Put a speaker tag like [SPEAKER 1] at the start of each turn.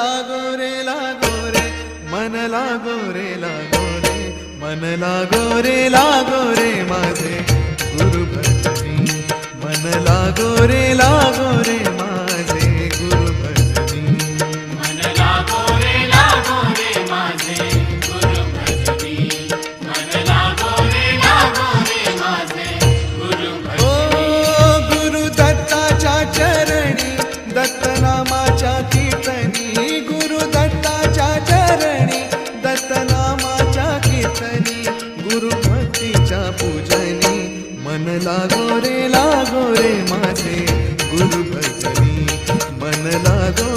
[SPEAKER 1] लागो रे मन लागो रे मन लागो रे माझे गुरु भजनी मन लागो रे माझे गुरु भजनी
[SPEAKER 2] मन लागो रे माझे गुरु भजनी मन लागो रे माझे गुरु भजनी
[SPEAKER 1] ओ गुरु दत्ताच्या चरणी दत्त नामाच्या कीर्तनी गुरु दत्ताच्या चरणी दत्त नामाच्या कीर्तनी गुरु भक्तीच्या पूजनी मन लागो रे माझे गुरु भजनी मन लागो